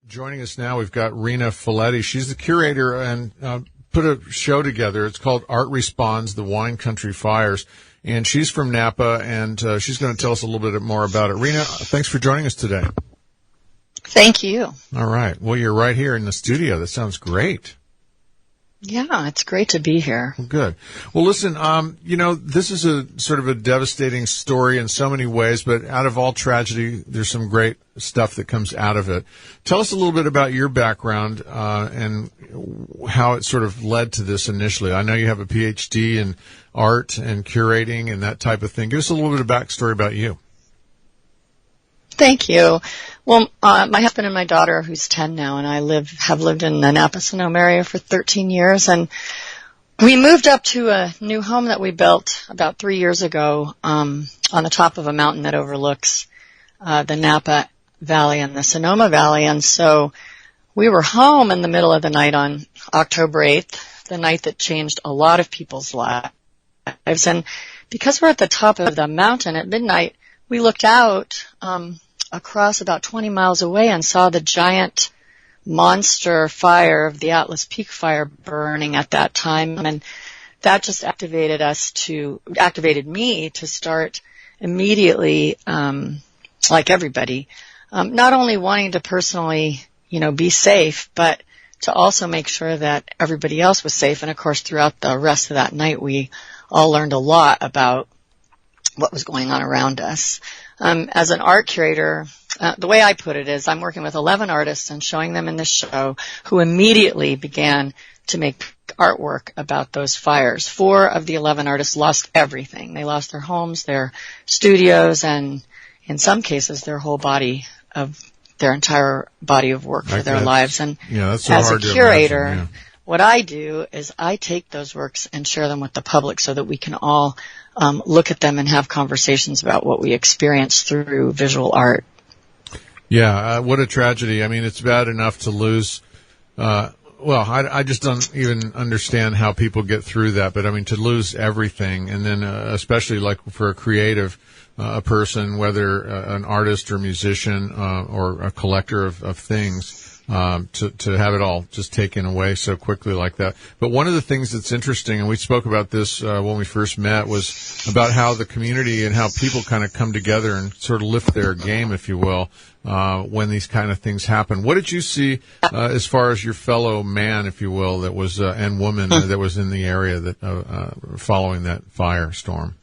Joining us now, we've got Rina Faletti. She's the curator and put a show together. It's called Art Responds, the Wine Country Fires. And she's from Napa, and she's going to tell us a little bit more about it. Rina, thanks for joining us today. Thank you. All right. Well, you're right here in the studio. That sounds great. Yeah, it's great to be here. Good. Well, listen, this is a sort of a devastating story in so many ways, but out of all tragedy, there's some great stuff that comes out of it. Tell us a little bit about your background and how it sort of led to this initially. I know you have a PhD in art and curating and that type of thing. Give us a little bit of backstory about you. Thank you. Well, my husband and my daughter, who's 10 now, and I have lived in the Napa, Sonoma area for 13 years, and we moved up to a new home that we built about 3 years ago on the top of a mountain that overlooks the Napa Valley and the Sonoma Valley, and so we were home in the middle of the night on October 8th, the night that changed a lot of people's lives, and because we're at the top of the mountain at midnight, we looked out across about 20 miles away and saw the giant monster fire of the Atlas Peak fire burning at that time. And that just activated me to start immediately, like everybody, not only wanting to personally, be safe, but to also make sure that everybody else was safe. And of course, throughout the rest of that night, we all learned a lot about what was going on around us. As an art curator, the way I put it is I'm working with 11 artists and showing them in this show who immediately began to make artwork about those fires. 4 of the 11 artists lost everything. They lost their homes, their studios, and in some cases their entire body of work for their lives. And that's so as hard a curator, to imagine, what I do is I take those works and share them with the public so that we can all look at them and have conversations about what we experience through visual art. Yeah, what a tragedy. I mean, it's bad enough to lose, I just don't even understand how people get through that, but I mean, to lose everything, and then especially like for a creative person, whether an artist or musician or a collector of things, to have it all just taken away so quickly like that. But one of the things that's interesting, and we spoke about this when we first met, was about how the community and how people kind of come together and sort of lift their game, if you will, when these kind of things happen. What did you see as far as your fellow man, if you will, that was and woman that was in the area that following that firestorm?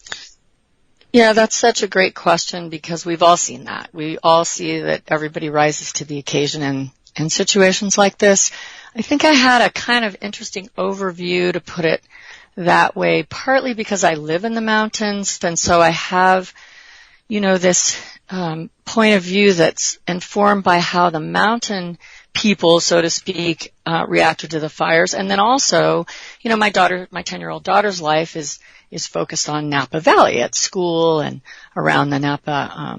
Yeah, that's such a great question because we've all seen that. We all see that everybody rises to the occasion in situations like this. I think I had a kind of interesting overview, to put it that way, partly because I live in the mountains, and so I have, this point of view that's informed by how the mountain people, so to speak, reacted to the fires. And then also, my 10-year-old daughter's life is focused on Napa Valley at school and around the Napa,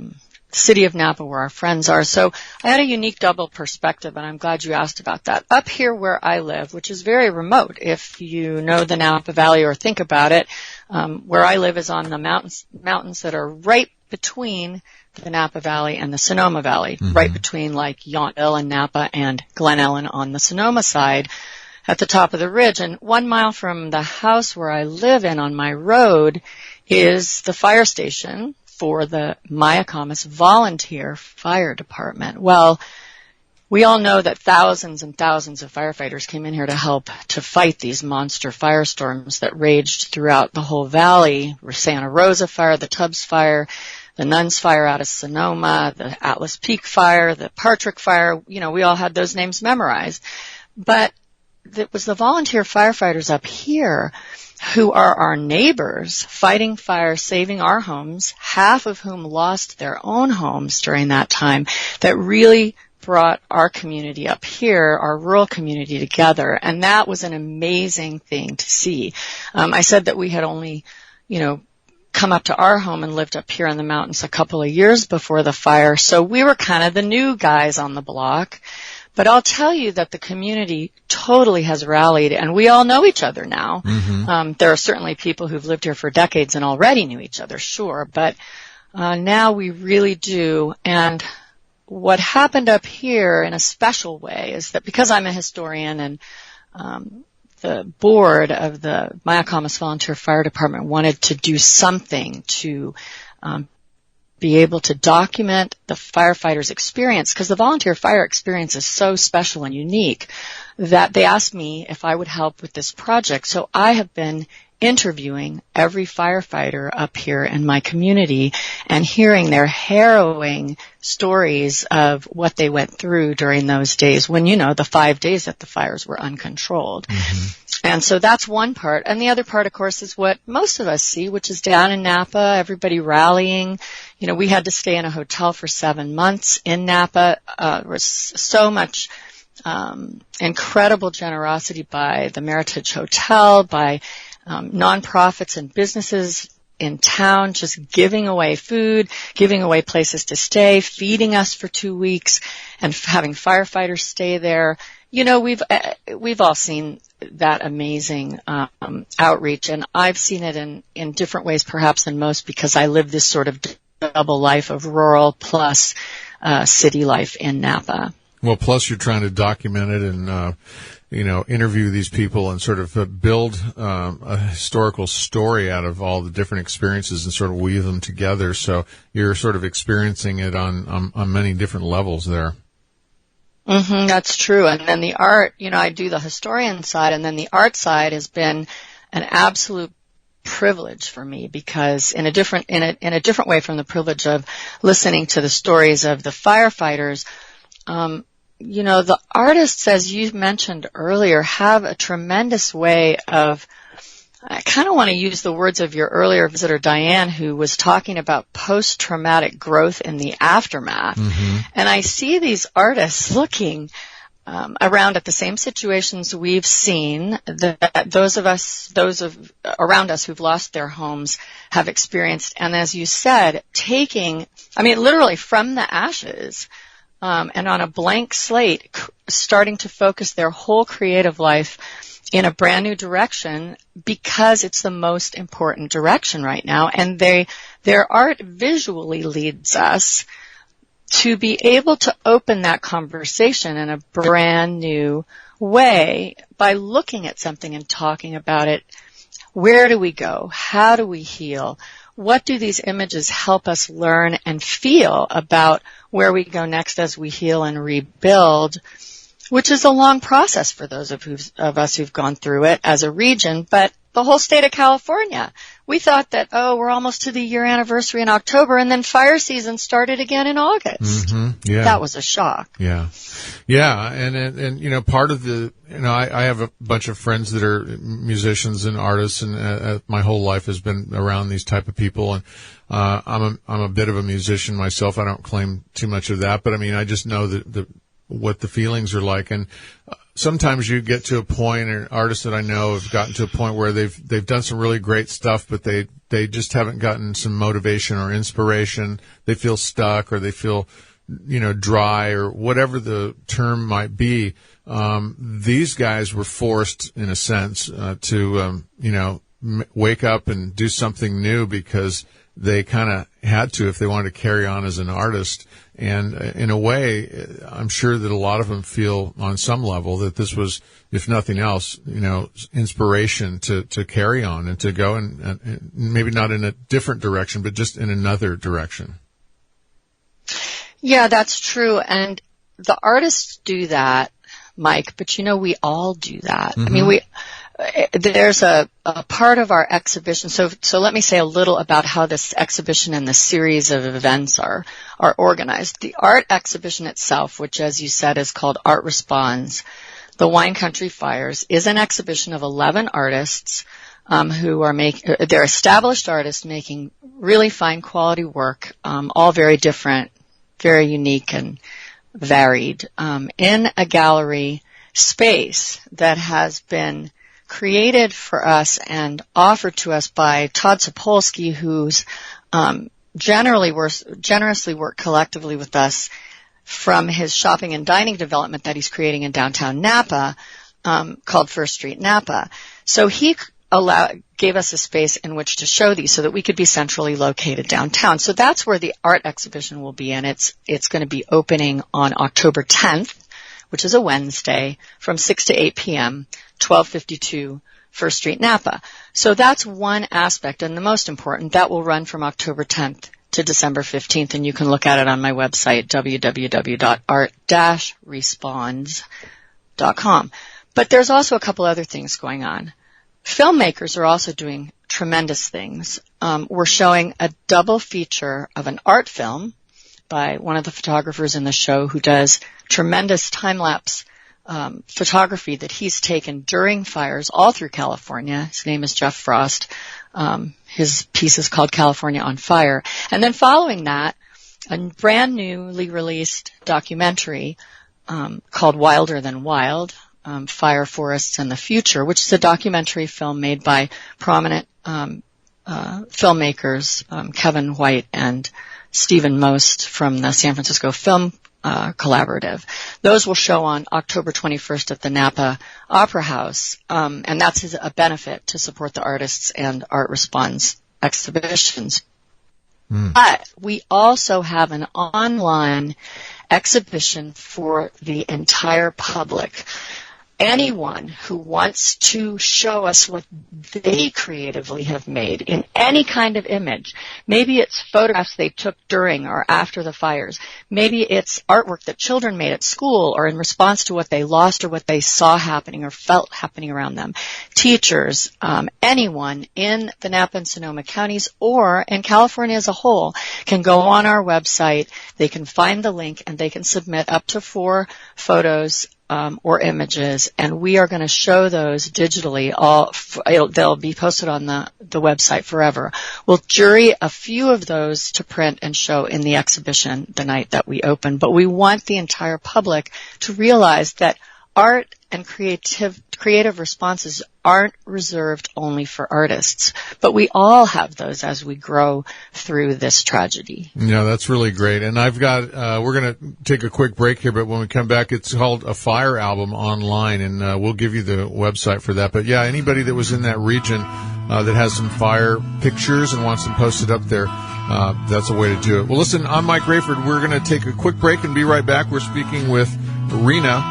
city of Napa where our friends are. So I had a unique double perspective, and I'm glad you asked about that. Up here where I live, which is very remote, if you know the Napa Valley or think about it, where I live is on the mountains that are right between the Napa Valley and the Sonoma Valley, right between like Yountville and Napa and Glen Ellen on the Sonoma side at the top of the ridge. And 1 mile from the house where I live in on my road is the fire station for the Mayacamas Volunteer Fire Department. Well, we all know that thousands and thousands of firefighters came in here to help to fight these monster firestorms that raged throughout the whole valley. Santa Rosa fire, the Tubbs fire, the Nuns fire out of Sonoma, the Atlas Peak fire, the Partridge fire. We all had those names memorized. But it was the volunteer firefighters up here who are our neighbors fighting fire, saving our homes, half of whom lost their own homes during that time, that really brought our community up here, our rural community, together. And that was an amazing thing to see. I said that we had only, come up to our home and lived up here in the mountains a couple of years before the fire. So we were kind of the new guys on the block. But I'll tell you that the community totally has rallied, and we all know each other now. There are certainly people who've lived here for decades and already knew each other, sure, but now we really do. And what happened up here in a special way is that because I'm a historian and the board of the Mayacamas Volunteer Fire Department wanted to do something to be able to document the firefighters' experience, because the volunteer fire experience is so special and unique, that they asked me if I would help with this project. So I have been interviewing every firefighter up here in my community and hearing their harrowing stories of what they went through during those days when, the 5 days that the fires were uncontrolled. Mm-hmm. And so that's one part. And the other part, of course, is what most of us see, which is down in Napa, everybody rallying. We had to stay in a hotel for 7 months in Napa. There was so much incredible generosity by the Meritage Hotel, by nonprofits and businesses in town, just giving away food, giving away places to stay, feeding us for 2 weeks, and having firefighters stay there. We've all seen that amazing outreach, and I've seen it in different ways perhaps than most, because I live this sort of double life of rural plus city life in Napa. Well, plus you're trying to document it and interview these people and sort of build a historical story out of all the different experiences and sort of weave them together. So you're sort of experiencing it on many different levels there. Mm-hmm, that's true. And then the art, I do the historian side, and then the art side has been an absolute privilege for me, because in a different way from the privilege of listening to the stories of the firefighters, the artists, as you mentioned earlier, have a tremendous way of, I kind of want to use the words of your earlier visitor, Diane, who was talking about post-traumatic growth in the aftermath. Mm-hmm. And I see these artists looking around at the same situations we've seen that those around us who've lost their homes have experienced. And as you said, literally from the ashes, and on a blank slate, starting to focus their whole creative life in a brand new direction, because it's the most important direction right now. And their art visually leads us to be able to open that conversation in a brand new way by looking at something and talking about it. Where do we go? How do we heal? What do these images help us learn and feel about where we go next as we heal and rebuild, which is a long process for those of us who've gone through it as a region, but the whole state of California. We thought that, we're almost to the year anniversary in October, and then fire season started again in August. Mm-hmm. Yeah. That was a shock. Yeah. Yeah. And part of I have a bunch of friends that are musicians and artists, and my whole life has been around these type of people. And, I'm a bit of a musician myself. I don't claim too much of that, but I just know that what the feelings are like. And sometimes you get to a point, and artists that I know have gotten to a point where they've done some really great stuff, but they just haven't gotten some motivation or inspiration. They feel stuck, or they feel, dry, or whatever the term might be. These guys were forced, in a sense, to, wake up and do something new, because they kind of had to if they wanted to carry on as an artist. And in a way, I'm sure that a lot of them feel on some level that this was, if nothing else, inspiration to carry on and to go and maybe not in a different direction, but just in another direction. Yeah, that's true. And the artists do that, Mike, but we all do that. Mm-hmm. There's a part of our exhibition. So let me say a little about how this exhibition and the series of events are organized. The art exhibition itself, which, as you said, is called Art Responds, the Wine Country Fires, is an exhibition of 11 artists who are they're established artists making really fine quality work, all very different, very unique and varied, in a gallery space that has been created for us and offered to us by Todd Sapolsky, who's generously worked collectively with us from his shopping and dining development that he's creating in downtown Napa, called First Street Napa. So he gave us a space in which to show these so that we could be centrally located downtown. So that's where the art exhibition will be, and it's going to be opening on October 10th, which is a Wednesday, from 6 to 8 p.m., 1252 First Street, Napa. So that's one aspect, and the most important. That will run from October 10th to December 15th, and you can look at it on my website, www.art-responds.com. But there's also a couple other things going on. Filmmakers are also doing tremendous things. We're showing a double feature of an art film by one of the photographers in the show who does tremendous time-lapse photography that he's taken during fires all through California. His name is Jeff Frost. His piece is called California on Fire. And then following that, a brand newly released documentary called Wilder Than Wild, Fire, Forests, and the Future, which is a documentary film made by prominent filmmakers, Kevin White and Stephen Most from the San Francisco Film Collaborative. Those will show on October 21st at the Napa Opera House, and that's a benefit to support the artists and Art Responds exhibitions. But we also have an online exhibition for the entire public. Anyone who wants to show us what they creatively have made in any kind of image. Maybe it's photographs they took during or after the fires. Maybe it's artwork that children made at school or in response to what they lost or what they saw happening or felt happening around them. Teachers, anyone in the Napa and Sonoma counties or in California as a whole can go on our website. They can find the link and they can submit up to 4 photos or images, and we are going to show those digitally. They'll be posted on the website forever. We'll jury a few of those to print and show in the exhibition the night that we open, but we want the entire public to realize that art and creative responses aren't reserved only for artists, but we all have those as we grow through this tragedy. Yeah, that's really great. And I've got, we're going to take a quick break here, but when we come back, it's called A Fire Album Online, and we'll give you the website for that. But yeah, anybody that was in that region that has some fire pictures and wants them posted up there, that's a way to do it. Well, listen, I'm Mike Rayford. We're going to take a quick break and be right back. We're speaking with Rina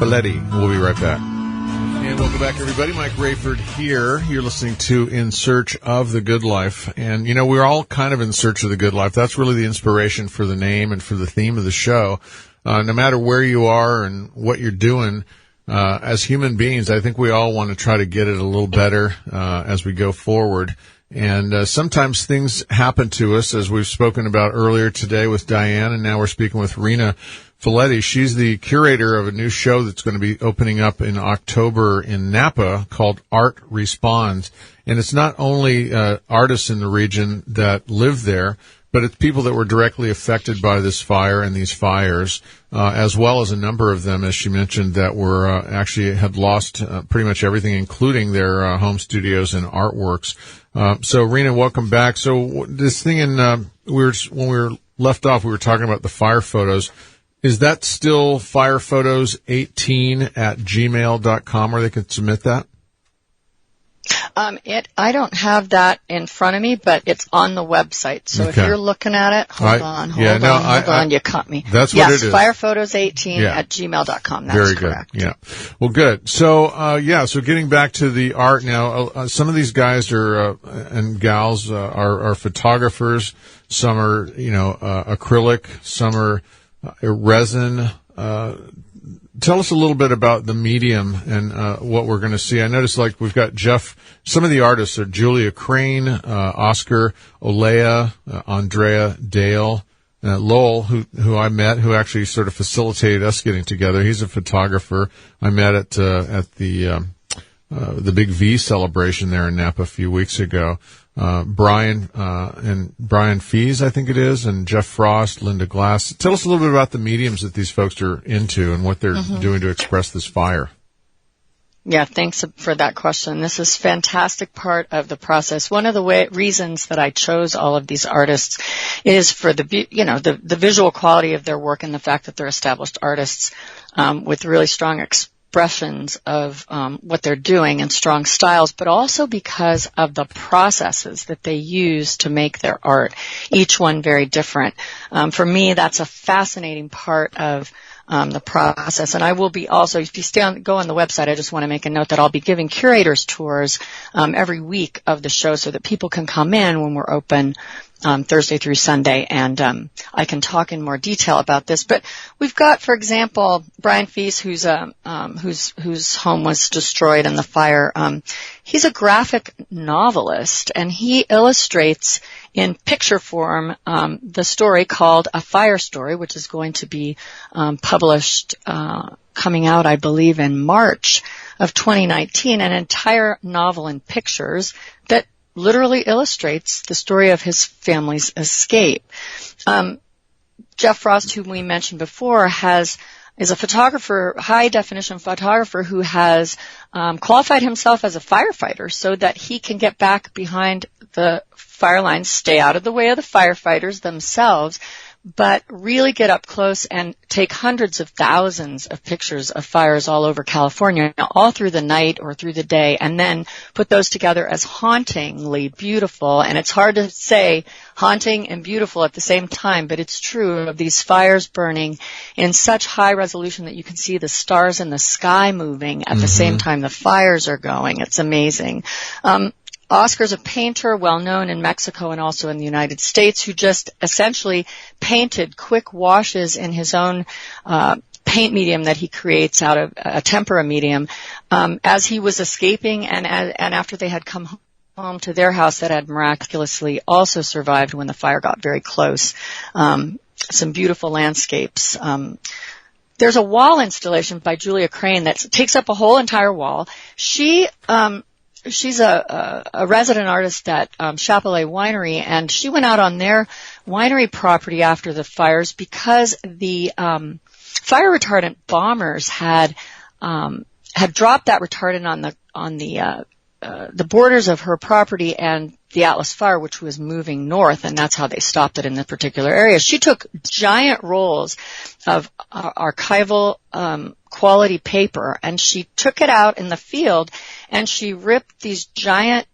Faletti. We'll be right back. And welcome back, everybody. Mike Rayford here. You're listening to In Search of the Good Life. And, you know, we're all kind of in search of the good life. That's really the inspiration for the name and for the theme of the show. No matter where you are and what you're doing, as human beings, I think we all want to try to get it a little better as we go forward. And sometimes things happen to us, as we've spoken about earlier today with Diane, and now we're speaking with Rina Faletti. She's the curator of a new show that's going to be opening up in October in Napa called Art Responds. And it's not only artists in the region that live there, but it's people that were directly affected by this fire and these fires, as well as a number of them, as she mentioned, that were actually had lost pretty much everything, including their home studios and artworks. So, Rina, welcome back. So this thing when we were left off, we were talking about the fire photos. Is that still firephotos18@gmail.com where they can submit that? I don't have that in front of me, but it's on the website. So if you're looking at it, hold on, you caught me. That's what it is. firephotos18@gmail.com. That's very correct. Good. Yeah. Well, good. So, so getting back to the art now, some of these guys are, and gals, are photographers. Some are, acrylic. Some are resin. Tell us a little bit about the medium and what we're going to see. I noticed, we've got some of the artists are Julia Crane, Oscar Olea, Andrea Dale, Lowell, who I met, who actually sort of facilitated us getting together. He's a photographer. I met at the Big V celebration there in Napa a few weeks ago. Brian Fees, I think it is, and Jeff Frost, Linda Glass. Tell us a little bit about the mediums that these folks are into and what they're doing to express this fire. Yeah, thanks for that question. This is a fantastic part of the process. One of the reasons that I chose all of these artists is for the visual quality of their work and the fact that they're established artists with really strong expressions of what they're doing and strong styles, but also because of the processes that they use to make their art, each one very different. For me, that's a fascinating part of the process. And I will be also, if you go on the website, I just want to make a note that I'll be giving curators tours every week of the show so that people can come in when we're open Thursday through Sunday, and I can talk in more detail about this. But we've got, for example, Brian Feast, whose home was destroyed in the fire. He's a graphic novelist, and he illustrates in picture form the story called A Fire Story, which is going to be published coming out, I believe, in March of 2019, an entire novel in pictures that literally illustrates the story of his family's escape. Jeff Frost, whom we mentioned before, is a photographer, high-definition photographer, who has qualified himself as a firefighter so that he can get back behind the fire lines, stay out of the way of the firefighters themselves, but really get up close and take hundreds of thousands of pictures of fires all over California, all through the night or through the day, and then put those together as hauntingly beautiful. And it's hard to say haunting and beautiful at the same time, but it's true, of these fires burning in such high resolution that you can see the stars in the sky moving at the same time the fires are going. It's amazing. Oscar's a painter well known in Mexico and also in the United States, who just essentially painted quick washes in his own paint medium that he creates out of a tempera medium as he was escaping and after they had come home to their house that had miraculously also survived when the fire got very close. Some beautiful landscapes. There's a wall installation by Julia Crane that takes up a whole entire wall. She's a resident artist at Chapelet Winery, and she went out on their winery property after the fires because the fire retardant bombers had dropped that retardant on the borders of her property and the Atlas Fire, which was moving north, and that's how they stopped it in the particular area. She took giant rolls of archival quality paper, and she took it out in the field, and she ripped these giant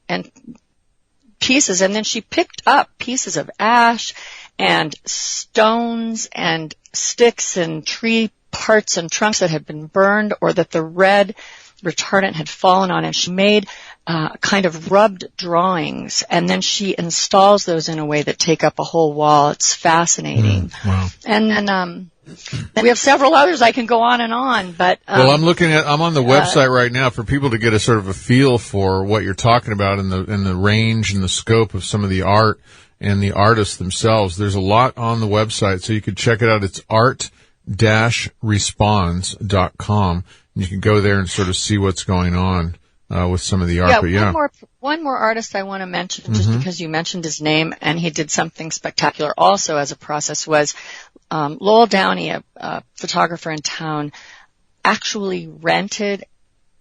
pieces, and then she picked up pieces of ash and stones and sticks and tree parts and trunks that had been burned or that the red retardant had fallen on, and she made kind of rubbed drawings, and then she installs those in a way that take up a whole wall. It's fascinating. Wow. And then we have several others. I can go on and on, but well, I'm on the website right now for people to get a sort of a feel for what you're talking about and the range and the scope of some of the art and the artists themselves. There's a lot on the website, so you can check it out. It's art-responds.com. You can go there and sort of see what's going on with some of the art. One more artist I want to mention, just because you mentioned his name, and he did something spectacular also as a process, was Lowell Downey, a photographer in town, actually rented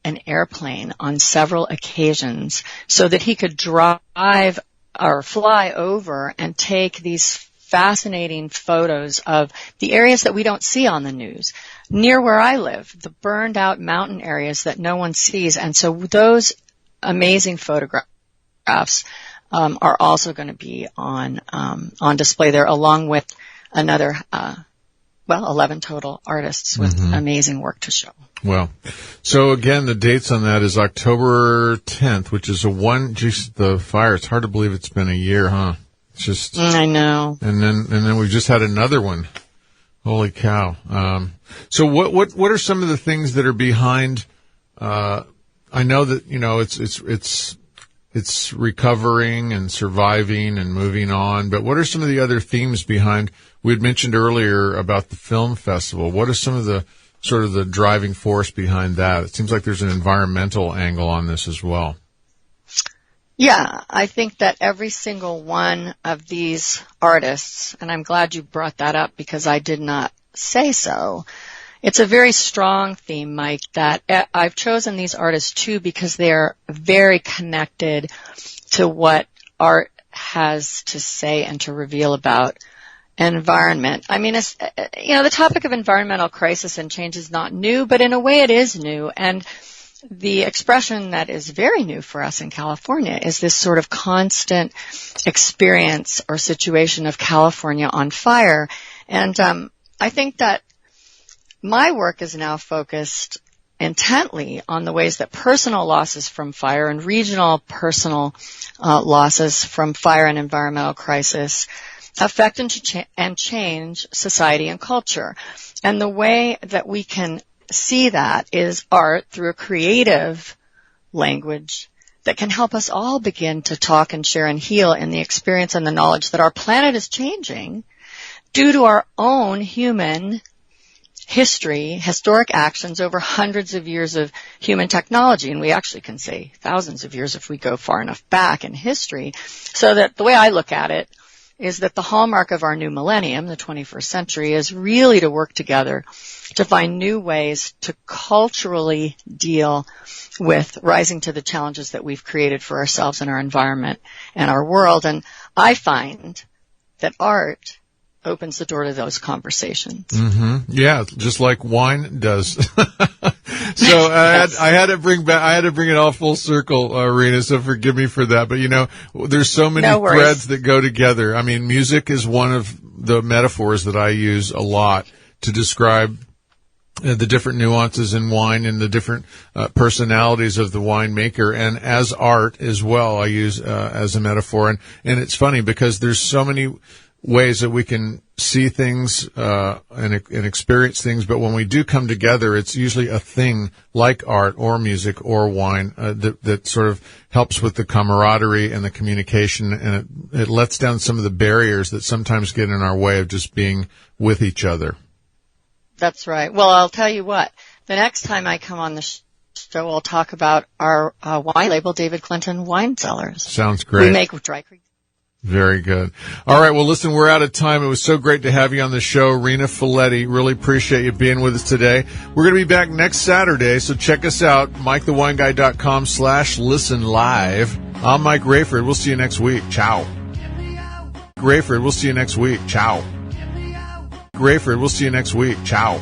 an airplane on several occasions so that he could drive or fly over and take these fascinating photos of the areas that we don't see on the news. Near where I live, the burned out mountain areas that no one sees. And so those amazing photographs are also going to be on display there, along with another 11 total artists with amazing work to show. Well, so again, the dates on that is October 10th, which is the fire. It's hard to believe it's been a year, huh? It's just, I know. And then we've just had another one. Holy cow. So what are some of the things that are behind, I know that, it's recovering and surviving and moving on, but what are some of the other themes behind? We had mentioned earlier about the film festival. What are some of the sort of the driving force behind that? It seems like there's an environmental angle on this as well. Yeah, I think that every single one of these artists, and I'm glad you brought that up because I did not say so. It's a very strong theme, Mike, that I've chosen these artists too because they're very connected to what art has to say and to reveal about environment. I mean, the topic of environmental crisis and change is not new, but in a way it is new. And the expression that is very new for us in California is this sort of constant experience or situation of California on fire. And I think that my work is now focused intently on the ways that personal losses from fire and regional personal losses from fire and environmental crisis affect and change society and culture. And the way that we can see that is art through a creative language that can help us all begin to talk and share and heal in the experience and the knowledge that our planet is changing due to our own human history, historic actions over hundreds of years of human technology, and we actually can say thousands of years if we go far enough back in history. So that the way I look at it is that the hallmark of our new millennium, the 21st century, is really to work together to find new ways to culturally deal with rising to the challenges that we've created for ourselves and our environment and our world. And I find that art opens the door to those conversations. Mm-hmm. Yeah, just like wine does. So I had to bring it all full circle, Rina. So forgive me for that. But there's so many threads that go together. I mean, music is one of the metaphors that I use a lot to describe the different nuances in wine and the different personalities of the winemaker, and as art as well, I use as a metaphor. And it's funny because there's so many ways that we can see things and experience things, but when we do come together, it's usually a thing like art or music or wine that sort of helps with the camaraderie and the communication, and it lets down some of the barriers that sometimes get in our way of just being with each other. That's right. Well, I'll tell you what. The next time I come on the show, I'll talk about our wine label, David Clinton Wine Cellars. Sounds great. We make dry creek. Very good. All right. Well, listen, we're out of time. It was so great to have you on the show, Rina Faletti. Really appreciate you being with us today. We're going to be back next Saturday, so check us out, MikeTheWineGuy.com/listen live. I'm Mike Rayford. We'll see you next week. Ciao. Rayford, we'll see you next week. Ciao. Rayford, we'll see you next week. Ciao.